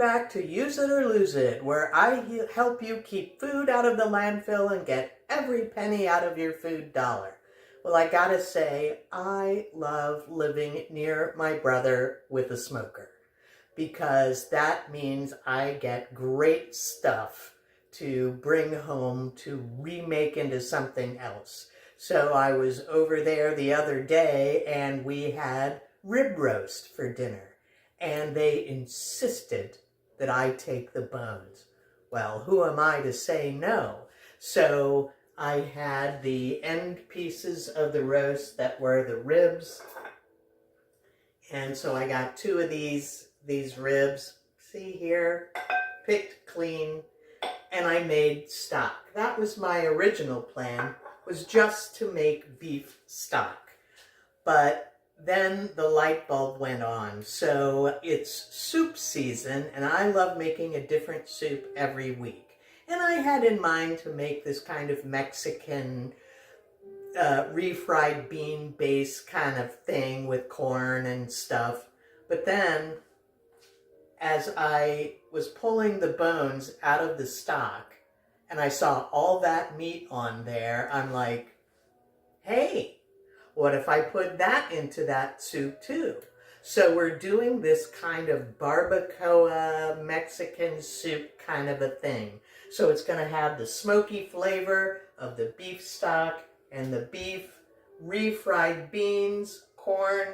back to Use It or Lose It, where I help you keep food out of the landfill and get every penny out of your food dollar. Well, I gotta say, I love living near my brother with a smoker, because that means I get great stuff to bring home to remake into something else. So I was over there the other day and we had rib roast for dinner. And they insisted that I take the bones. Well, who am I to say no? So I had the end pieces of the roast that were the ribs. And so I got two of these ribs. See here? Picked clean. And I made stock. That was my original plan, was just to make beef stock. But then the light bulb went on. So it's soup season, and I love making a different soup every week. And I had in mind to make this kind of Mexican refried bean base kind of thing with corn and stuff. But then, as I was pulling the bones out of the stock, and I saw all that meat on there, I'm like, hey, what if I put that into that soup too? So we're doing this kind of barbacoa Mexican soup kind of a thing. So it's going to have the smoky flavor of the beef stock and the beef, refried beans, corn,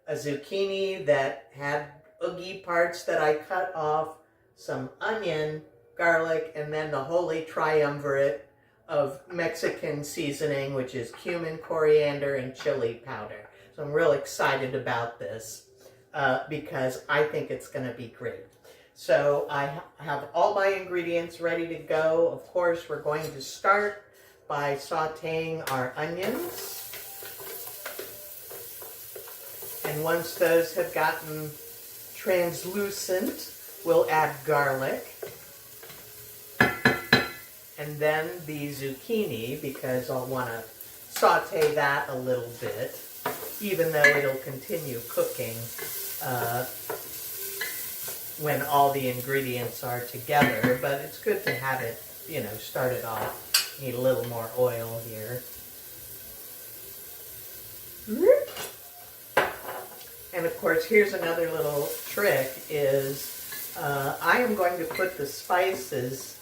a zucchini that had oogie parts that I cut off, some onion, garlic, and then the holy triumvirate of Mexican seasoning, which is cumin, coriander, and chili powder. So I'm real excited about this because I think it's going to be great. So I have all my ingredients ready to go. Of course, we're going to start by sauteing our onions. And once those have gotten translucent, we'll add garlic. And then the zucchini, because I'll want to saute that a little bit, even though it'll continue cooking when all the ingredients are together. But it's good to have it, started off. Need a little more oil here. And of course, here's another little trick is I am going to put the spices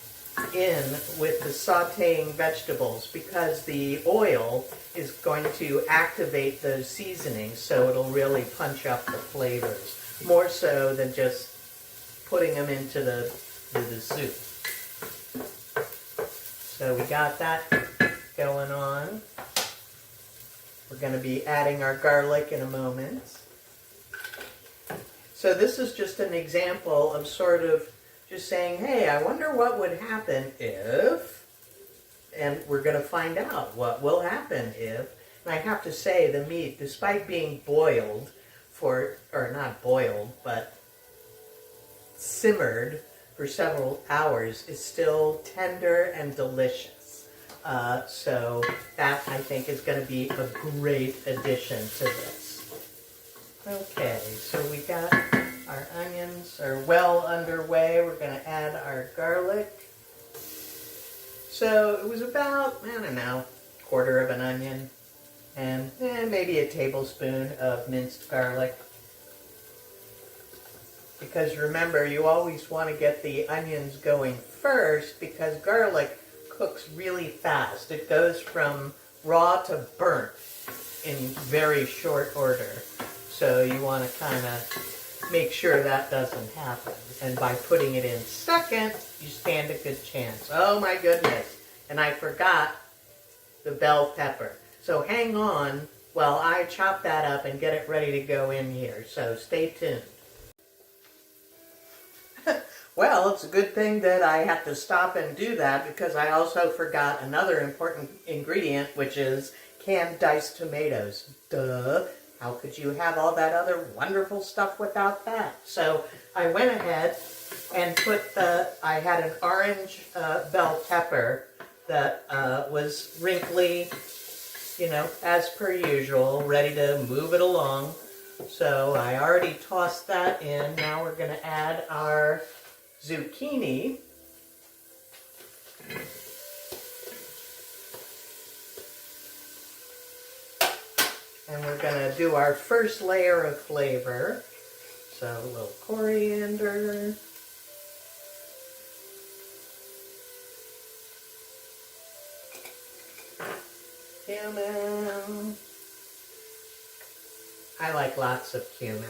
in with the sauteing vegetables because the oil is going to activate those seasonings, so it'll really punch up the flavors more so than just putting them into the soup. So we got that going on. We're going to be adding our garlic in a moment. So this is just an example of sort of just saying, hey, I wonder what would happen if, and we're going to find out what will happen if. And I have to say, the meat, despite being boiled or not boiled, but simmered for several hours, is still tender and delicious. So that, I think, is going to be a great addition to this. Okay, so we got our onions are well underway. We're going to add our garlic. So it was about, I don't know, a quarter of an onion and maybe a tablespoon of minced garlic. Because remember, you always want to get the onions going first because garlic cooks really fast. It goes from raw to burnt in very short order. So you want to kind of make sure that doesn't happen. And by putting it in second, you stand a good chance. Oh my goodness. And I forgot the bell pepper. So hang on while I chop that up and get it ready to go in here. So stay tuned. Well, it's a good thing that I had to stop and do that because I also forgot another important ingredient, which is canned diced tomatoes. Duh. How could you have all that other wonderful stuff without that? So I went ahead and I had an orange bell pepper that was wrinkly, as per usual, ready to move it along. So I already tossed that in. Now we're going to add our zucchini. And we're going to do our first layer of flavor. So a little coriander. Cumin. I like lots of cumin.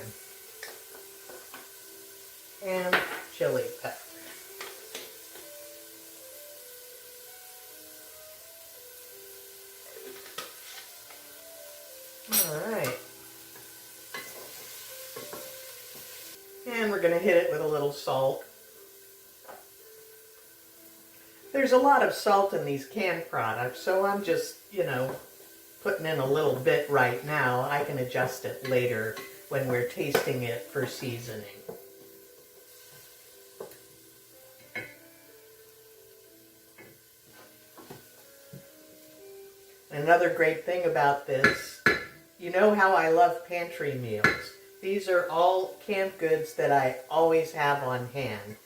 And chili pepper. All right. And we're going to hit it with a little salt. There's a lot of salt in these canned products, so I'm just, putting in a little bit right now. I can adjust it later when we're tasting it for seasoning. Another great thing about this, you know how I love pantry meals. These are all canned goods that I always have on hand.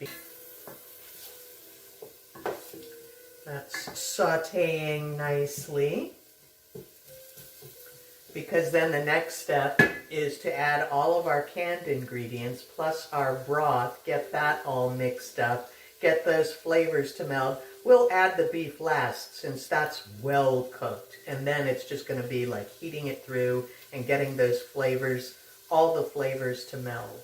That's sautéing nicely. Because then the next step is to add all of our canned ingredients plus our broth, get that all mixed up, get those flavors to meld. We'll add the beef last since that's well cooked, and then it's just going to be like heating it through and getting those flavors, all the flavors to meld.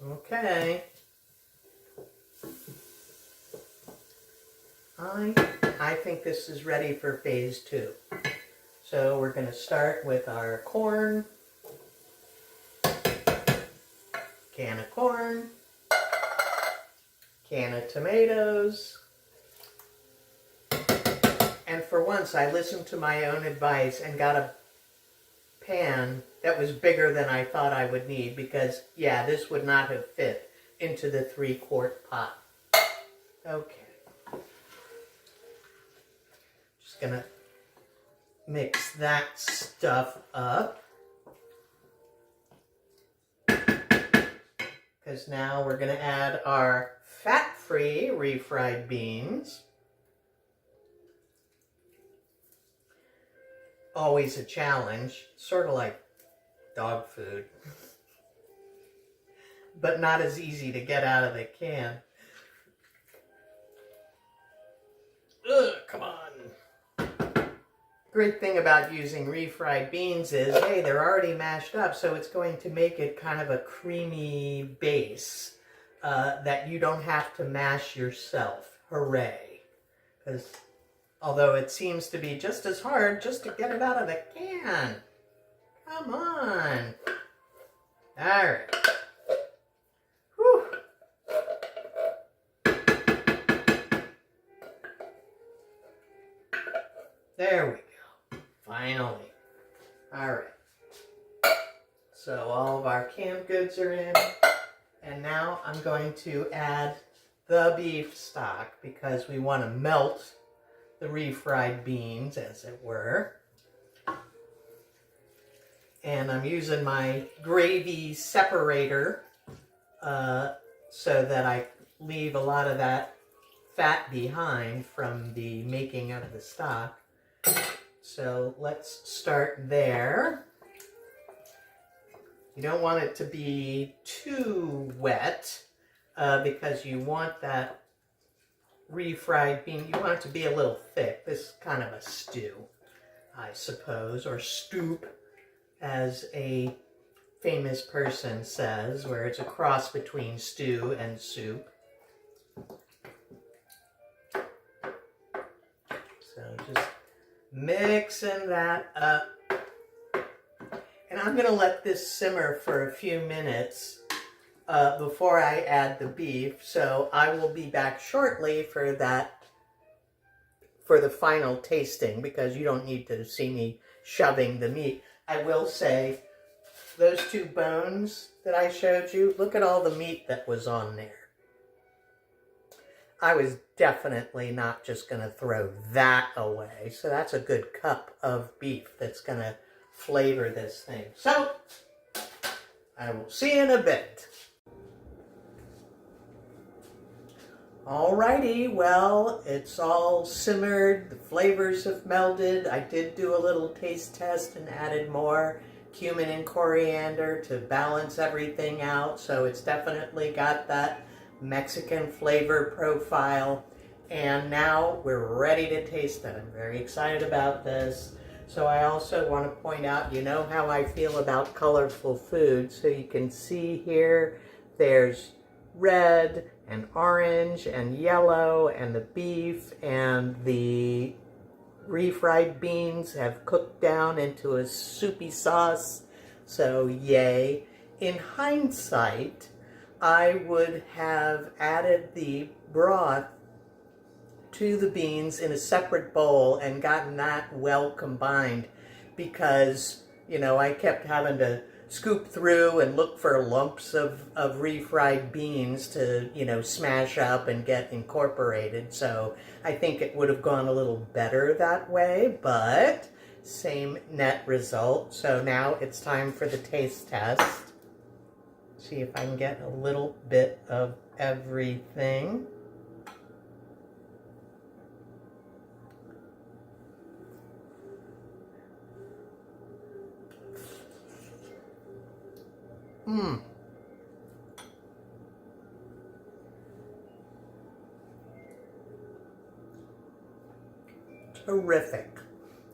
Okay. I think this is ready for phase 2. So we're going to start with our corn, can of corn, can of tomatoes, and for once I listened to my own advice and got a pan that was bigger than I thought I would need because, yeah, this would not have fit into the 3-quart pot. Okay. Gonna mix that stuff up because now we're gonna add our fat-free refried beans. Always a challenge, sort of like dog food, but not as easy to get out of the can. Ugh, come on. Great thing about using refried beans is, hey, they're already mashed up, so it's going to make it kind of a creamy base that you don't have to mash yourself. Hooray. Because although it seems to be just as hard just to get it out of the can. Come on. All right. Whew. There we go. Finally. All right. So all of our canned goods are in. And now I'm going to add the beef stock because we want to melt the refried beans, as it were. And I'm using my gravy separator so that I leave a lot of that fat behind from the making of the stock. So let's start there. You don't want it to be too wet because you want that refried bean, you want it to be a little thick. This is kind of a stew, I suppose, or stoop, as a famous person says, where it's a cross between stew and soup. So just mixing that up. And I'm going to let this simmer for a few minutes before I add the beef. So I will be back shortly for that, for the final tasting, because you don't need to see me shoving the meat. I will say, those 2 bones that I showed you, look at all the meat that was on there. I was definitely not just going to throw that away. So that's a good cup of beef that's going to flavor this thing. So, I will see you in a bit. Alrighty, well, it's all simmered, the flavors have melded. I did do a little taste test and added more cumin and coriander to balance everything out, so it's definitely got that Mexican flavor profile. And now we're ready to taste it. I'm very excited about this. So I also want to point out, you know how I feel about colorful food, so you can see here there's red and orange and yellow, and the beef and the refried beans have cooked down into a soupy sauce, so yay. In hindsight, I would have added the broth to the beans in a separate bowl and gotten that well combined, because, you know, I kept having to scoop through and look for lumps of refried beans to, you know, smash up and get incorporated. So I think it would have gone a little better that way, but same net result. So now it's time for the taste test. See if I can get a little bit of everything. Terrific.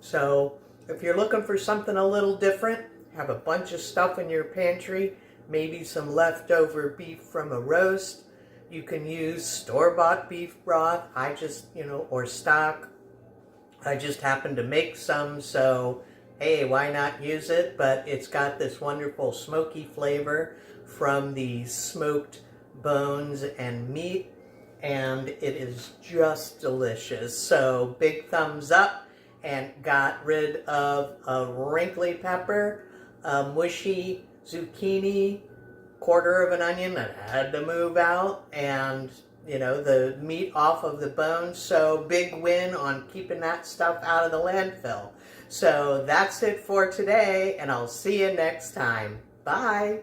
So if you're looking for something a little different, have a bunch of stuff in your pantry, maybe some leftover beef from a roast. You can use store-bought beef broth. I just, you know, or stock. I just happen to make some, so hey, why not use it? But it's got this wonderful smoky flavor from the smoked bones and meat, and it is just delicious. So big thumbs up, and got rid of a wrinkly pepper, a mushy zucchini, quarter of an onion that had to move out, and you know, the meat off of the bones. So big win on keeping that stuff out of the landfill. So that's it for today, and I'll see you next time. Bye.